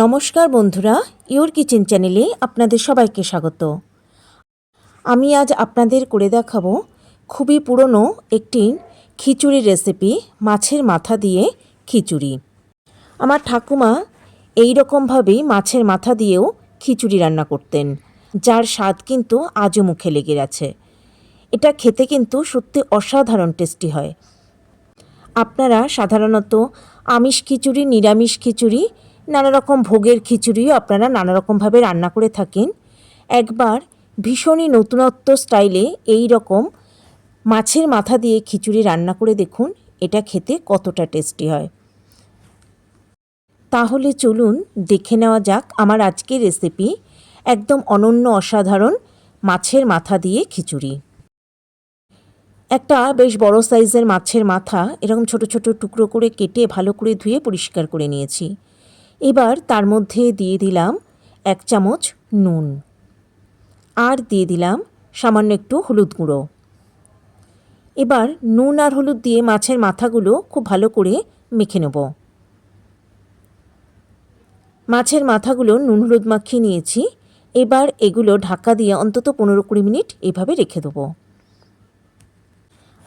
নমস্কার বন্ধুরা, your kitchen চ্যানেলে আপনাদের সবাইকে স্বাগত। আমি আজ আপনাদের করে দেখাবো খুবই পুরনো একটি খিচুড়ির রেসিপি, মাছের মাথা দিয়ে খিচুড়ি। আমার ঠাকুমা এই রকমভাবেই মাছের মাথা দিয়েও খিচুড়ি রান্না করতেন, যার স্বাদ কিন্তু আজও মুখে লেগে আছে। এটা খেতে কিন্তু সত্যি অসাধারণ টেস্টি হয়। আপনারা সাধারণত আমিষ খিচুড়ি, নিরামিষ খিচুড়ি, নানা রকম ভোগের খিচুড়িও আপনারা নানা রকমভাবে রান্না করে থাকেন। একবার ভীষণই নতুনত্ব স্টাইলে এই রকম মাছের মাথা দিয়ে খিচুড়ি রান্না করে দেখুন, এটা খেতে কতটা টেস্টি হয়। তাহলে চলুন দেখে নেওয়া যাক আমার আজকের রেসিপি, একদম অনন্য অসাধারণ মাছের মাথা দিয়ে খিচুড়ি। একটা বেশ বড় সাইজের মাছের মাথা এরকম ছোট ছোট টুকরো করে কেটে ভালো করে ধুয়ে পরিষ্কার করে নিয়েছি। এবার তার মধ্যে দিয়ে দিলাম 1 চামচ নুন, আর দিয়ে দিলাম সামান্য একটু হলুদ গুঁড়ো। এবার নুন আর হলুদ দিয়ে মাছের মাথাগুলো খুব ভালো করে মেখে নেব। মাছের মাথাগুলো নুন হলুদ মাখিয়ে নিয়েছি। এবার এগুলো ঢাকা দিয়ে অন্তত 15-20 মিনিট এভাবে রেখে দেবো।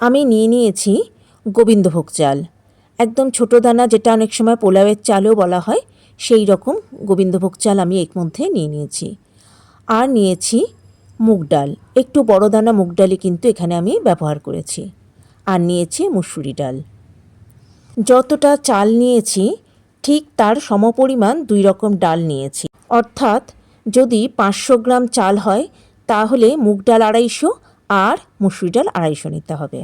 আমি নিয়ে নিয়েছি গোবিন্দভোগ চাল, একদম ছোটো দানা, যেটা অনেক সময় পোলাওয়ের চালও বলা হয়, সেই রকম গোবিন্দভোগ চাল আমি এর মধ্যে নিয়ে নিয়েছি। আর নিয়েছি মুগ ডাল, একটু বড় দানা মুগ ডালই কিন্তু এখানে আমি ব্যবহার করেছি। আর নিয়েছি মুসুরি ডাল। যতটা চাল নিয়েছি ঠিক তার সমপরিমাণ 2 রকম ডাল নিয়েছি। অর্থাৎ যদি 500 গ্রাম চাল হয় তাহলে মুগ ডাল 250 আর মুসুরি ডাল 250 নিতে হবে।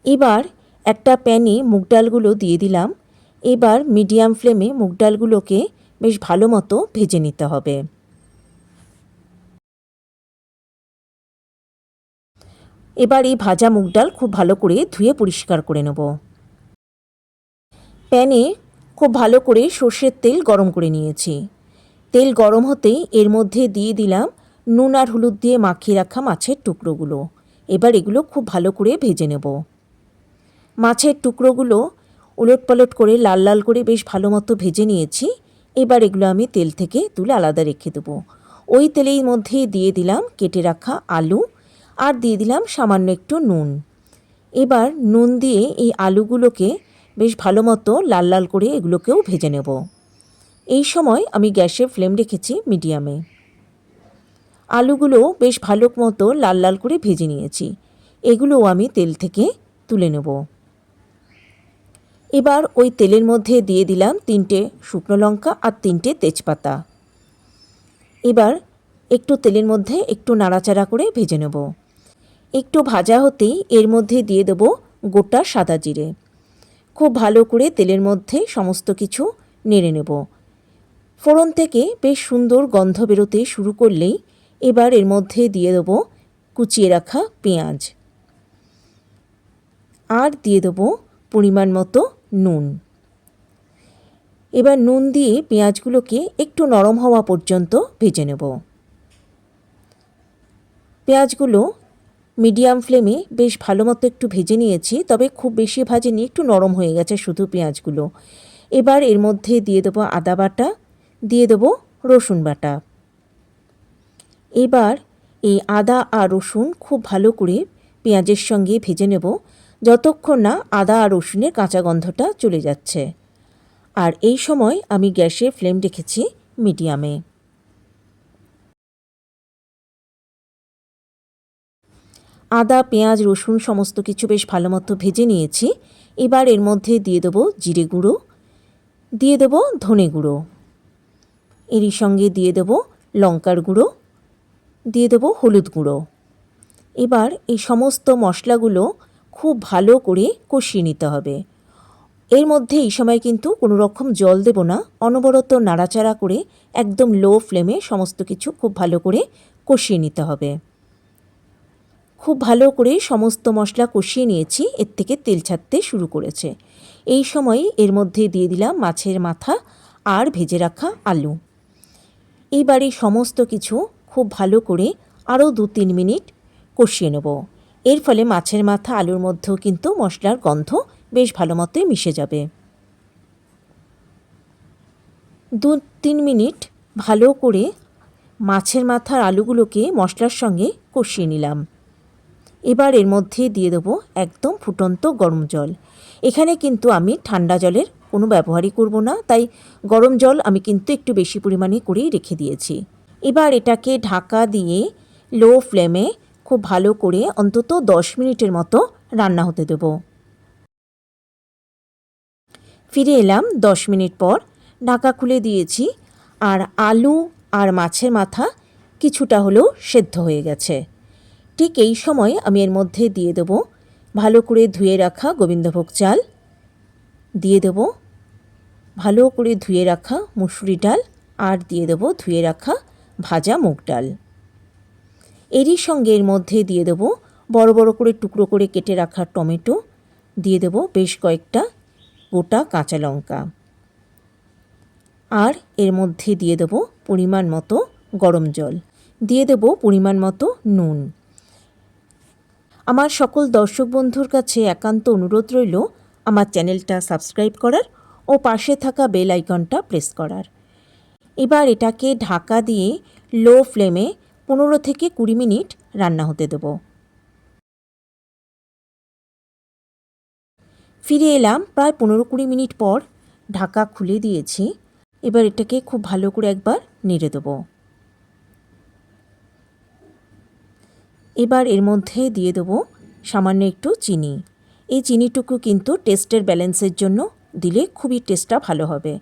এবার একটা প্যানে মুগ ডালগুলো দিয়ে দিলাম। এবার মিডিয়াম ফ্লেমে মুগ ডালগুলোকে বেশ ভালো মতো ভেজে নিতে হবে। এবার এই ভাজা মুগ ডাল খুব ভালো করে ধুয়ে পরিষ্কার করে নেব। প্যানে খুব ভালো করে সর্ষের তেল গরম করে নিয়েছি। তেল গরম হতেই এর মধ্যে দিয়ে দিলাম নুন আর হলুদ দিয়ে মাখিয়ে রাখা মাছের টুকরোগুলো। এবার এগুলো খুব ভালো করে ভেজে নেব। মাছের টুকরোগুলো উলটপালট করে লাল লাল করে বেশ ভালো মতো ভেজে নিয়েছি। এবার এগুলো আমি তেল থেকে তুলে আলাদা রেখে দেবো। ওই তেলের মধ্যে দিয়ে দিলাম কেটে রাখা আলু, আর দিয়ে দিলাম সামান্য একটু নুন। এবার নুন দিয়ে এই আলুগুলোকে বেশ ভালো মতো লাল লাল করে এগুলোকেও ভেজে নেব। এই সময় আমি গ্যাসের ফ্লেম রেখেছি মিডিয়ামে। আলুগুলো বেশ ভালো মতো লাল লাল করে ভেজে নিয়েছি। এগুলোও আমি তেল থেকে তুলে নেব। এবার ওই তেলের মধ্যে দিয়ে দিলাম 3টে শুকনো লঙ্কা আর 3টে তেজপাতা। এবার একটু তেলের মধ্যে একটু নাড়াচাড়া করে ভেজে নেব। একটু ভাজা হতেই এর মধ্যে দিয়ে দেব গোটা সাদা জিরে। খুব ভালো করে তেলের মধ্যে সমস্ত কিছু নেড়ে নেব। ফোড়ন থেকে বেশ সুন্দর গন্ধ বেরোতে শুরু করলেই এবার এর মধ্যে দিয়ে দেব কুচিয়ে রাখা পেঁয়াজ, আর দিয়ে দেব পরিমাণ মতো নুন। এবার নুন দিয়ে পেঁয়াজগুলোকে একটু নরম হওয়া পর্যন্ত ভেজে নেব। পেঁয়াজগুলো মিডিয়াম ফ্লেমে বেশ ভালো মতো একটু ভেজে নিয়েছি, তবে খুব বেশি ভাজেনি, একটু নরম হয়ে গেছে শুধু পেঁয়াজগুলো। এবার এর মধ্যে দিয়ে দেবো আদা বাটা, দিয়ে দেবো রসুন বাটা। এবার এই আদা আর রসুন খুব ভালো করে পেঁয়াজের সঙ্গে ভেজে নেব, যতক্ষণ না আদা আর রসুনের কাঁচা গন্ধটা চলে যাচ্ছে। আর এই সময় আমি গ্যাসের ফ্লেম রেখেছি মিডিয়ামে। আদা, পেঁয়াজ, রসুন সমস্ত কিছু বেশ ভালো মতো ভেজে নিয়েছি। এবার এর মধ্যে দিয়ে দেবো জিরে গুঁড়ো, দিয়ে দেবো ধনে গুঁড়ো, এরই সঙ্গে দিয়ে দেবো লঙ্কার গুঁড়ো, দিয়ে দেবো হলুদ গুঁড়ো। এবার এই সমস্ত মশলাগুলো খুব ভালো করে কষিয়ে নিতে হবে। এর মধ্যে এই সময় কিন্তু কোনো রকম জল দেব না, অনবরত নাড়াচাড়া করে একদম লো ফ্লেমে সমস্ত কিছু খুব ভালো করে কষিয়ে নিতে হবে। খুব ভালো করে সমস্ত মশলা কষিয়ে নিয়েছি, এর থেকে তেল ছাড়তে শুরু করেছে। এই সময় এর মধ্যে দিয়ে দিলাম মাছের মাথা আর ভেজে রাখা আলু। এইবার এই সমস্ত কিছু খুব ভালো করে আরও 2-3 মিনিট কষিয়ে নেব। এর ফলে মাছের মাথা আলুর মধ্যেও কিন্তু মশলার গন্ধ বেশ ভালো মতোই মিশে যাবে। 2-3 মিনিট ভালো করে মাছের মাথার আলুগুলোকে মশলার সঙ্গে কষিয়ে নিলাম। এবার এর মধ্যে দিয়ে দেবো একদম ফুটন্ত গরম জল। এখানে কিন্তু আমি ঠান্ডা জলের কোনো ব্যবহারই করব না, তাই গরম জল আমি কিন্তু একটু বেশি পরিমাণে করেই রেখে দিয়েছি। এবার এটাকে ঢাকা দিয়ে লো ফ্লেমে খুব ভালো করে অন্তত 10 মিনিটের মতো রান্না হতে দেব। ফিরে এলাম 10 মিনিট পর, ঢাকা খুলে দিয়েছি আর আলু আর মাছের মাথা কিছুটা হলেও সেদ্ধ হয়ে গেছে। ঠিক এই সময় আমি এর মধ্যে দিয়ে দেব ভালো করে ধুয়ে রাখা গোবিন্দভোগ চাল, দিয়ে দেব ভালো করে ধুয়ে রাখা মুসুরি ডাল, আর দিয়ে দেব ধুয়ে রাখা ভাজা মুগ ডাল। এরই সঙ্গে এর মধ্যে দিয়ে দেব বড় বড় করে টুকরো করে কেটে রাখা টমেটো, দিয়ে দেব বেশ কয়েকটা গোটা কাঁচা লঙ্কা, আর এর মধ্যে দিয়ে দেব পরিমাণ মতো গরম জল, দিয়ে দেব পরিমাণ মতো নুন। আমার সকল দর্শক বন্ধুর কাছে একান্ত অনুরোধ রইল আমার চ্যানেলটা সাবস্ক্রাইব করার ও পাশে থাকা বেল আইকনটা প্রেস করার। এবার এটাকে ঢাকা দিয়ে লো ফ্লেমে 15 থেকে 20 মিনিট রান্না হতে দেব। ফিরে এলাম প্রায় 15-20 মিনিট পর, ঢাকা খুলে দিয়েছি। এবার এটাকে খুব ভালো করে একবার নেড়ে দেব। এবার এর মধ্যে দিয়ে দেব সামান্য একটু চিনি। এই চিনিটুকু কিন্তু টেস্টের ব্যালেন্সের জন্য দিলে খুবই টেস্টটা ভালো হবে।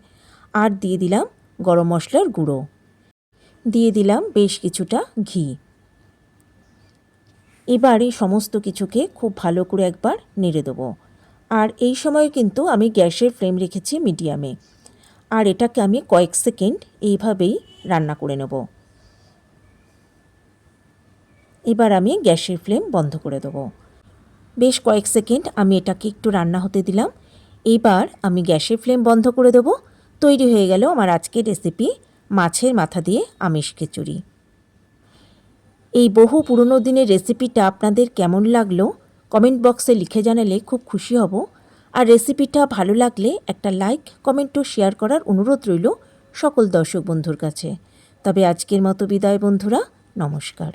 আর দিয়ে দিলাম গরম মশলার গুঁড়ো, দিয়ে দিলাম বেশ কিছুটা ঘি। এবার এই সমস্ত কিছুকে খুব ভালো করে একবার নেড়ে দেবো। আর এই সময় কিন্তু আমি গ্যাসের ফ্লেম রেখেছি মিডিয়ামে, আর এটাকে আমি কয়েক সেকেন্ড এইভাবেই রান্না করে নেব। এবার আমি গ্যাসের ফ্লেম বন্ধ করে দেবো। বেশ কয়েক সেকেন্ড আমি এটাকে একটু রান্না হতে দিলাম। এবার আমি গ্যাসের ফ্লেম বন্ধ করে দেবো। তৈরি হয়ে গেল আমার আজকের রেসিপি মাছের মাথা দিয়ে আমিষ খিচুড়ি। এই বহু পুরনো দিনের রেসিপিটা আপনাদের কেমন লাগলো কমেন্ট বক্সে লিখে জানালে খুব খুশি হব। আর রেসিপিটা ভালো লাগলে একটা লাইক, কমেন্ট ও শেয়ার করার অনুরোধ রইল সকল দর্শক বন্ধুর কাছে। তবে আজকের মতো বিদায় বন্ধুরা, নমস্কার।